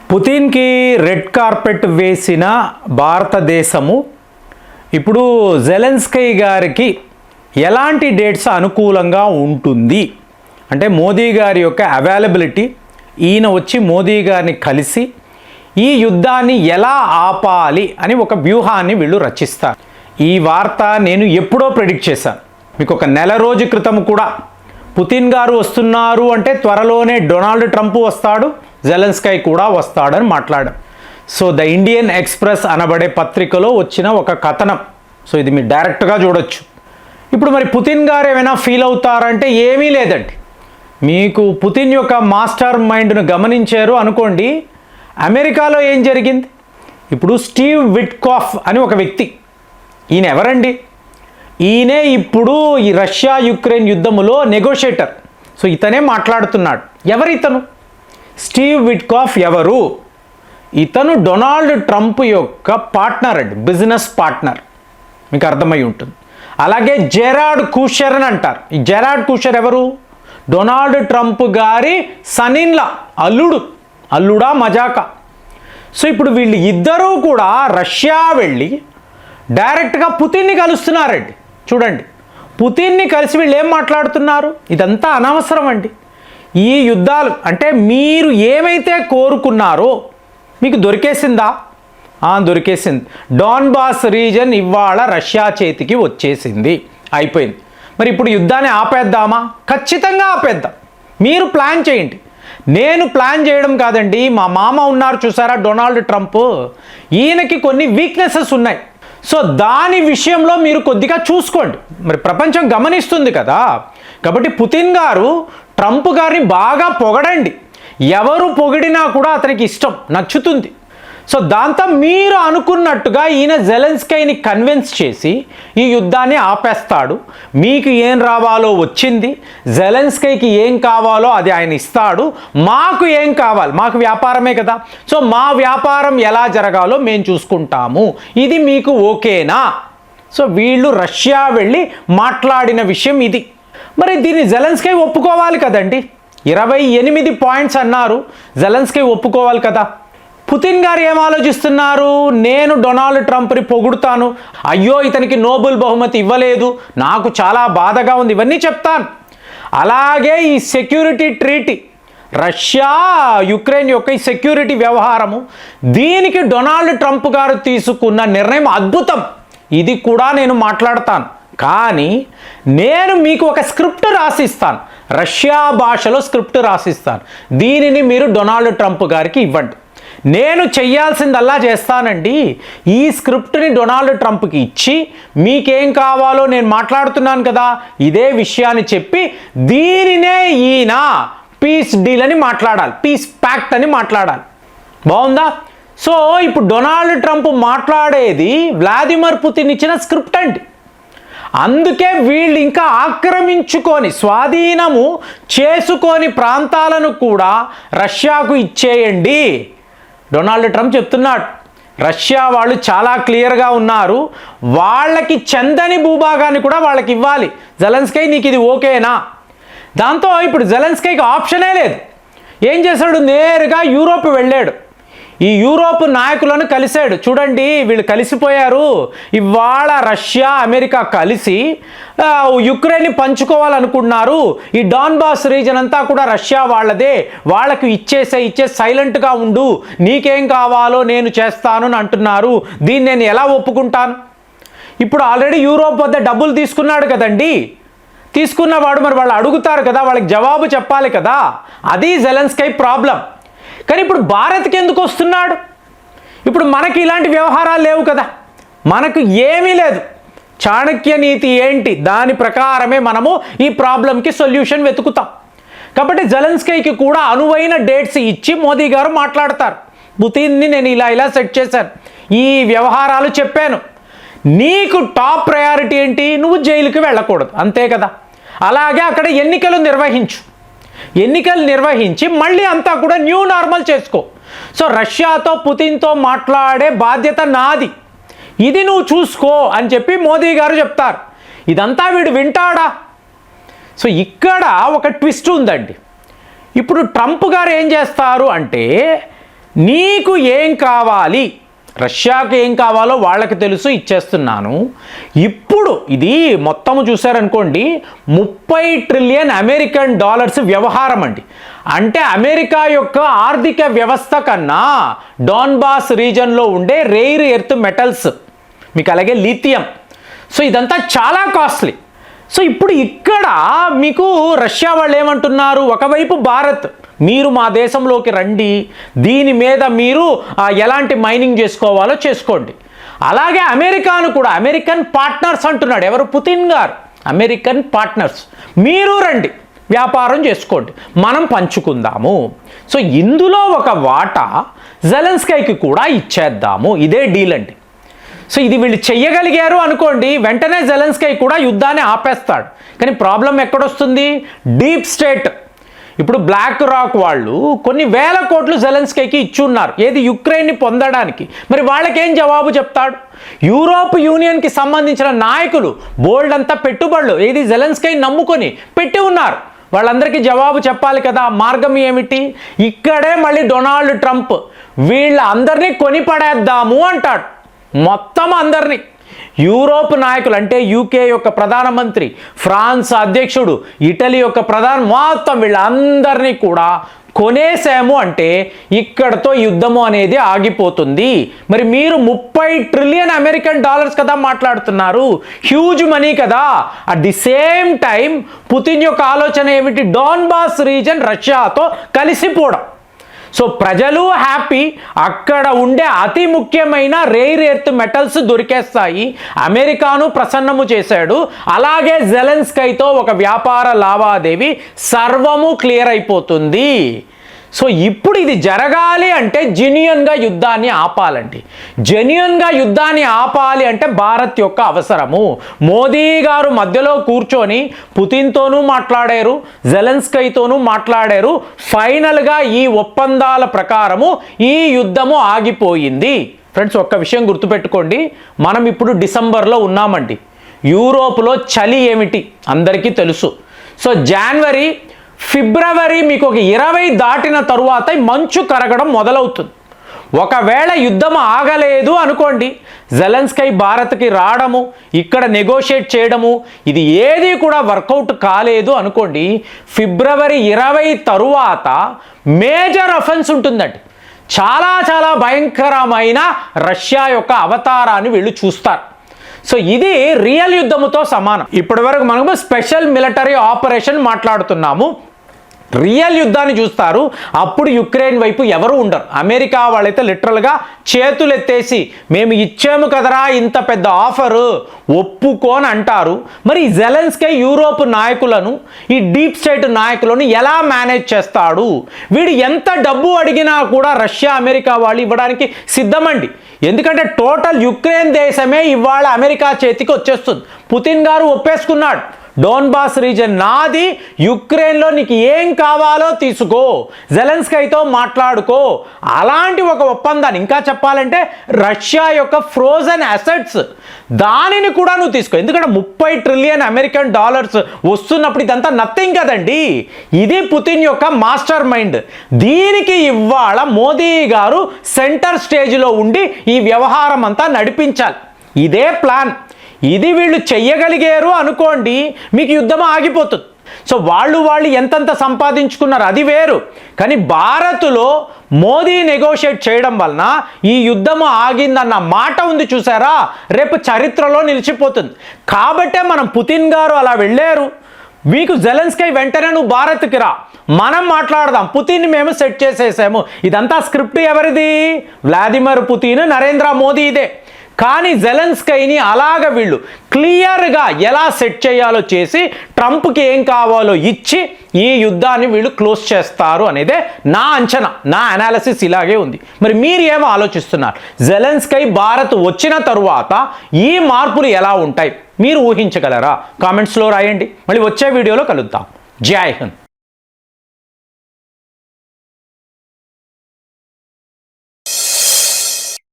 పుతిన్కి red carpet వేసిన భారతదేశము ఇప్పుడు జెలెన్స్కీ గారికి ఎలాంటి డేట్స్ అనుకూలంగా ఉంటుంది అంటే మోదీ గారి యొక్క అవైలబిలిటీ, ఈయన వచ్చి మోదీ గారిని కలిసి ఈ యుద్ధాన్ని ఎలా ఆపాలి అని ఒక వ్యూహాన్ని వీళ్ళు రచిస్తారు. ఈ వార్త నేను ఎప్పుడో ప్రెడిక్ట్ చేశాను మీకు. ఒక నెల రోజు క్రితం కూడా పుతిన్ గారు వస్తున్నారు అంటే త్వరలోనే డొనాల్డ్ ట్రంప్ వస్తాడు, జెలెన్స్కీ కూడా వస్తాడని మాట్లాడాం. సో ద ఇండియన్ ఎక్స్ప్రెస్ అనబడే పత్రికలో వచ్చిన ఒక కథనం. సో ఇది మీరు డైరెక్ట్గా చూడొచ్చు. ఇప్పుడు మరి పుతిన్ గారు ఏమైనా ఫీల్ అవుతారంటే ఏమీ లేదండి. మీకు పుతిన్ యొక్క మాస్టర్ మైండ్ను గమనించారు అనుకోండి. అమెరికాలో ఏం జరిగింది? ఇప్పుడు స్టీవ్ విట్కాఫ్ అని ఒక వ్యక్తి, ఈయన ఎవరండి? ఈయనే ఇప్పుడు ఈ రష్యా యుక్రెయిన్ యుద్ధములో నెగోషియేటర్. సో ఇతనే మాట్లాడుతున్నాడు. ఎవరు ఇతను? స్టీవ్ విట్కాఫ్ ఎవరు? ఇతను డొనాల్డ్ ట్రంప్ యొక్క పార్ట్నర్ అండి, బిజినెస్ పార్ట్నర్. మీకు అర్థమై ఉంటుంది. అలాగే జెరార్డ్ కుషర్ అని అంటారు. ఈ జెరార్డ్ కుషర్ ఎవరు? డొనాల్డ్ ట్రంప్ గారి సన్ఇన్లా, అల్లుడా మజాకా. సో ఇప్పుడు వీళ్ళు ఇద్దరూ కూడా రష్యా వెళ్ళి డైరెక్ట్గా పుతిన్ని కలుస్తున్నారండి. చూడండి, పుతిన్ని కలిసి వీళ్ళు ఏం మాట్లాడుతున్నారు? ఇదంతా అనవసరం అండి. ఈ యుద్ధాలు అంటే మీరు ఏమైతే కోరుకున్నారో మీకు దొరికేసిందా? దొరికేసింది. డాన్బాస్ రీజన్ ఇవాళ రష్యా చేతికి వచ్చేసింది, అయిపోయింది. మరి ఇప్పుడు యుద్ధాన్ని ఆపేద్దామా? ఖచ్చితంగా ఆపేద్దాం. మీరు ప్లాన్ చేయండి, నేను ప్లాన్ చేయడం కాదండి. మా మామ ఉన్నారు చూసారా, డొనాల్డ్ ట్రంప్, ఈయనకి కొన్ని వీక్నెసెస్ ఉన్నాయి. సో దాని విషయంలో మీరు కొద్దిగా చూసుకోండి. మరి ప్రపంచం గమనిస్తుంది కదా. కాబట్టి పుతిన్ గారు ట్రంప్ గారిని బాగా పొగడండి. ఎవరు పొగిడినా కూడా అతనికి ఇష్టం, నచ్చుతుంది. సో దాంతో మీరు అనుకున్నట్టుగా ఈయన జెలెన్స్కీని కన్విన్స్ చేసి ఈ యుద్ధాన్ని ఆపేస్తాడు. మీకు ఏం రావాలో వచ్చింది, జెలెన్స్కీకి ఏం కావాలో అది ఆయన ఇస్తాడు. మాకు ఏం కావాలి? మాకు వ్యాపారమే కదా. సో మా వ్యాపారం ఎలా జరగాలో మేము చూసుకుంటాము. ఇది మీకు ఓకేనా? సో వీళ్ళు రష్యా వెళ్ళి మాట్లాడిన విషయం ఇది. మరి దీన్ని జెలెన్స్కీ ఒప్పుకోవాలి కదండి. 28 పాయింట్స్ అన్నారు, జెలెన్స్కీ ఒప్పుకోవాలి కదా. పుతిన్ గారు ఏం ఆలోచిస్తున్నారు? నేను డొనాల్డ్ ట్రంప్ని పొగుడుతాను, అయ్యో ఇతనికి నోబెల్ బహుమతి ఇవ్వలేదు, నాకు చాలా బాధగా ఉంది, ఇవన్నీ చెప్తాను. అలాగే ఈ సెక్యూరిటీ ట్రీటీ, రష్యా యుక్రెయిన్ యొక్క ఈ సెక్యూరిటీ వ్యవహారము, దీనికి డొనాల్డ్ ట్రంప్ గారు తీసుకున్న నిర్ణయం అద్భుతం, ఇది కూడా నేను మాట్లాడతాను. కానీ నేను మీకు ఒక స్క్రిప్ట్ రాసిస్తాను, రష్యా భాషలో స్క్రిప్ట్ రాసిస్తాను. దీనిని మీరు డొనాల్డ్ ట్రంప్ గారికి ఇవ్వండి. నేను చెయ్యాల్సిందల్లా చేస్తానండి. ఈ స్క్రిప్ట్ని డొనాల్డ్ ట్రంప్కి ఇచ్చి మీకేం కావాలో నేను మాట్లాడుతున్నాను కదా, ఇదే విషయాన్ని చెప్పి దీనినే ఈయన పీస్ డీల్ అని మాట్లాడాలి, పీస్ ప్యాక్ట్ అని మాట్లాడాలి. బాగుందా? సో ఇప్పుడు డొనాల్డ్ ట్రంప్ మాట్లాడేది వ్లాదిమిర్ పుతిన్ ఇచ్చిన స్క్రిప్ట్ అండి. అందుకే వీళ్ళు ఇంకా ఆక్రమించుకొని స్వాధీనము చేసుకొని ప్రాంతాలను కూడా రష్యాకు ఇచ్చేయండి. డొనాల్డ్ ట్రంప్ చెప్తున్నాడు. రష్యా వాళ్ళు చాలా క్లియర్గా ఉన్నారు, వాళ్ళకి చెందని భూభాగాన్ని కూడా వాళ్ళకి ఇవ్వాలి. జెలెన్స్కీ నీకు ఇది ఓకేనా? దాంతో ఇప్పుడు జెలెన్స్కీకి ఆప్షనే లేదు. ఏం చేశాడు? నేరుగా యూరోప్ వెళ్ళాడు. ఈ యూరోప్ నాయకులను కలిశాడు. చూడండి, వీళ్ళు కలిసిపోయారు. ఇవాళ రష్యా అమెరికా కలిసి యుక్రెయిన్ని పంచుకోవాలనుకున్నారు. ఈ డాన్బాస్ రీజన్ అంతా కూడా రష్యా వాళ్ళదే, వాళ్ళకు ఇచ్చే సైలెంట్గా ఉండు, నీకేం కావాలో నేను చేస్తాను అని అంటున్నారు. దీన్ని నేను ఎలా ఒప్పుకుంటాను? ఇప్పుడు ఆల్రెడీ యూరోప్ వద్ద డబ్బులు తీసుకున్నాడు కదండి. తీసుకున్నవాడు మరి వాళ్ళు అడుగుతారు కదా, వాళ్ళకి జవాబు చెప్పాలి కదా. అది జెలెన్స్కీ ప్రాబ్లం. కానీ ఇప్పుడు భారత్కి ఎందుకు వస్తున్నాడు? ఇప్పుడు మనకి ఇలాంటి వ్యవహారాలు లేవు కదా, మనకు ఏమీ లేదు. చాణక్య నీతి ఏంటి, దాని ప్రకారమే మనము ఈ ప్రాబ్లంకి సొల్యూషన్ వెతుకుతాం. కాబట్టి జెలెన్స్కీకి కూడా అనువైన డేట్స్ ఇచ్చి మోదీ గారు మాట్లాడతారు. పుతిన్ని నేను ఇలా సెట్ చేశాను, ఈ వ్యవహారాలు చెప్పాను, నీకు టాప్ ప్రయారిటీ ఏంటి? నువ్వు జైలుకి వెళ్ళకూడదు, అంతే కదా. అలాగే అక్కడ ఎన్నికలు నిర్వహించి మళ్ళీ అంతా కూడా న్యూ నార్మల్ చేసుకో. సో రష్యాతో పుతిన్తో మాట్లాడే బాధ్యత నాది, ఇది నువ్వు చూసుకో అని చెప్పి మోదీ గారు చెప్తారు. ఇదంతా వీడు వింటాడా? సో ఇక్కడ ఒక ట్విస్ట్ ఉందండి. ఇప్పుడు ట్రంప్ గారు ఏం చేస్తారు అంటే నీకు ఏం కావాలి, రష్యాకి ఏం కావాలో వాళ్ళకి తెలుసు, ఇచ్చేస్తున్నాను. ఇప్పుడు ఇది మొత్తము చూసారనుకోండి, 30 ట్రిలియన్ అమెరికన్ డాలర్స్ వ్యవహారం అండి. అంటే అమెరికా యొక్క ఆర్థిక వ్యవస్థ కన్నా డాన్బాస్ రీజన్లో ఉండే రేర్ ఎర్త్ మెటల్స్, మీకు అలాగే లిథియం, సో ఇదంతా చాలా కాస్ట్లీ. సో ఇప్పుడు ఇక్కడ మీకు రష్యా వాళ్ళు ఏమంటున్నారు, ఒకవైపు భారత్ మీరు మా దేశంలోకి రండి, దీని మీద మీరు ఎలాంటి మైనింగ్ చేసుకోవాలో చేసుకోండి. అలాగే అమెరికాను కూడా అమెరికన్ పార్ట్నర్స్ అంటున్నాడు, ఎవరు, పుతిన్ గారు. అమెరికన్ పార్ట్నర్స్ మీరు రండి, వ్యాపారం చేసుకోండి, మనం పంచుకుందాము. సో ఇందులో ఒక వాటా జెలెన్స్కీకి కూడా ఇచ్చేద్దాము, ఇదే డీల్ అండి. సో ఇది వీళ్ళు చెయ్యగలిగారు అనుకోండి, వెంటనే జెలెన్స్కీ కూడా యుద్ధాన్ని ఆపేస్తాడు. కానీ ప్రాబ్లం ఎక్కడొస్తుంది, డీప్ స్టేట్. ఇప్పుడు బ్లాక్ రాక్ వాళ్ళు కొన్ని వేల కోట్లు జెలెన్స్కీకి ఇచ్చున్నారు, ఏది, యుక్రెయిన్ని పొందడానికి. మరి వాళ్ళకేం జవాబు చెప్తాడు? యూరోప్ యూనియన్కి సంబంధించిన నాయకులు బోల్డ్ అంతా పెట్టుబడులు ఏది జెలెన్స్కీని నమ్ముకొని పెట్టి ఉన్నారు, వాళ్ళందరికీ జవాబు చెప్పాలి కదా. మార్గం ఏమిటి? ఇక్కడే మళ్ళీ డొనాల్డ్ ట్రంప్ వీళ్ళందరినీ కొనిపడేద్దాము అంటాడు, మొత్తం అందరినీ. యూరోప్ నాయకులు అంటే యూకే యొక్క ప్రధానమంత్రి, ఫ్రాన్స్ అధ్యక్షుడు, ఇటలీ యొక్క మొత్తం వీళ్ళందరినీ కూడా కొనేసాము అంటే ఇక్కడతో యుద్ధము అనేది ఆగిపోతుంది. మరి మీరు 30 ట్రిలియన్ అమెరికన్ డాలర్స్ కదా మాట్లాడుతున్నారు, హ్యూజ్ మనీ కదా. At the same time Putin యొక్క ఆలోచన ఏమిటి, డాన్బాస్ రీజన్ రష్యాతో కలిసిపోవడం. సో ప్రజలు హ్యాపీ, అక్కడ ఉండే అతి ముఖ్యమైన రేర్ ఎర్త్ మెటల్స్ దొరికేస్తాయి, అమెరికాను ప్రసన్నము చేశాడు. అలాగే జెలెన్స్కీతో ఒక వ్యాపార లావాదేవీ సర్వము క్లియర్ అయిపోతుంది. సో ఇప్పుడు ఇది జరగాలి అంటే జెన్యూన్గా యుద్ధాన్ని ఆపాలండి. జెన్యూన్గా యుద్ధాన్ని ఆపాలి అంటే భారత్ యొక్క అవసరము. మోదీ గారు మధ్యలో కూర్చొని పుతిన్తోనూ మాట్లాడారు, జెలెన్స్కీతోనూ మాట్లాడారు. ఫైనల్గా ఈ ఒప్పందాల ప్రకారము ఈ యుద్ధము ఆగిపోయింది. ఫ్రెండ్స్, ఒక్క విషయం గుర్తుపెట్టుకోండి, మనం ఇప్పుడు డిసెంబర్లో ఉన్నామండి. యూరోప్లో చలి ఏమిటి అందరికీ తెలుసు. సో జనవరి ఫిబ్రవరి మీకు ఒక 20 దాటిన తరువాత మంచు కరగడం మొదలవుతుంది. ఒకవేళ యుద్ధం ఆగలేదు అనుకోండి, జెలెన్స్కీ భారత్కి రావడము, ఇక్కడ నెగోషియేట్ చేయడము, ఇది ఏది కూడా వర్కౌట్ కాలేదు అనుకోండి, ఫిబ్రవరి 20 తరువాత మేజర్ అఫెన్స్ ఉంటుందండి. చాలా చాలా భయంకరమైన రష్యా యొక్క అవతారాన్ని వీళ్ళు చూస్తారు. సో ఇది రియల్ యుద్ధముతో సమానం. ఇప్పటి వరకు మనము స్పెషల్ మిలిటరీ ఆపరేషన్ మాట్లాడుతున్నాము, రియల్ యుద్ధాన్ని చూస్తారు. అప్పుడు యుక్రెయిన్ వైపు ఎవరు ఉండరు. అమెరికా వాళ్ళైతే లిటరల్గా చేతులు ఎత్తేసి మేము ఇచ్చాము కదరా ఇంత పెద్ద ఆఫరు, ఒప్పుకోని అంటారు. మరి జెలెన్స్కీ యూరోప్ నాయకులను, ఈ డీప్ స్టేట్ నాయకులను ఎలా మేనేజ్ చేస్తాడు? వీడు ఎంత డబ్బు అడిగినా కూడా రష్యా అమెరికా వాళ్ళు ఇవ్వడానికి సిద్ధమండి. ఎందుకంటే టోటల్ యుక్రెయిన్ దేశమే ఇవాళ అమెరికా చేతికి వచ్చేస్తుంది. పుతిన్ గారు ఒప్పేసుకున్నాడు, డోన్బాస్ రీజన్ నాది, యుక్రెయిన్లో నీకు ఏం కావాలో తీసుకో, జెలెన్స్కీతో మాట్లాడుకో. అలాంటి ఒక ఒప్పందాన్ని, ఇంకా చెప్పాలంటే రష్యా యొక్క ఫ్రోజన్ అసెట్స్ దానిని కూడా నువ్వు తీసుకో. ఎందుకంటే 30 ట్రిలియన్ అమెరికన్ డాలర్స్ వస్తున్నప్పుడు ఇదంతా నథింగ్ కదండి. ఇది పుతిన్ యొక్క మాస్టర్ మైండ్. దీనికి ఇవాళ మోదీ గారు సెంటర్ స్టేజ్లో ఉండి ఈ వ్యవహారం అంతా నడిపించాలి. ఇదే ప్లాన్. ఇది వీళ్ళు చెయ్యగలిగారు అనుకోండి, మీకు యుద్ధం ఆగిపోతుంది. సో వాళ్ళు ఎంతెంత సంపాదించుకున్నారు అది వేరు, కానీ భారత్లో మోదీ నెగోషియేట్ చేయడం వలన ఈ యుద్ధము ఆగిందన్న మాట ఉంది చూసారా, రేపు చరిత్రలో నిలిచిపోతుంది. కాబట్టే మనం పుతిన్ గారు అలా వెళ్ళారు. మీకు జెలెన్స్కీ వెంటనే నువ్వు భారత్కి రా, మనం మాట్లాడదాం, పుతిన్ని మేము సెట్ చేసేసాము. ఇదంతా స్క్రిప్ట్ ఎవరిది? వ్లాదిమిర్ పుతిన్, నరేంద్ర మోదీదే. కానీ జెలెన్స్కీని అలాగ వీళ్ళు క్లియర్గా ఎలా సెట్ చేయాలో చేసి ట్రంప్కి ఏం కావాలో ఇచ్చి ఈ యుద్ధాన్ని వీళ్ళు క్లోజ్ చేస్తారు అనేదే నా అంచనా, నా అనాలిసిస్ ఇలాగే ఉంది. మరి మీరు ఏమో ఆలోచిస్తున్నారు? జెలెన్స్కీ భారత్ వచ్చిన తరువాత ఈ మార్పులు ఎలా ఉంటాయి మీరు ఊహించగలరా? కామెంట్స్లో రాయండి. మళ్ళీ వచ్చే వీడియోలో కలుద్దాం. జై హింద్.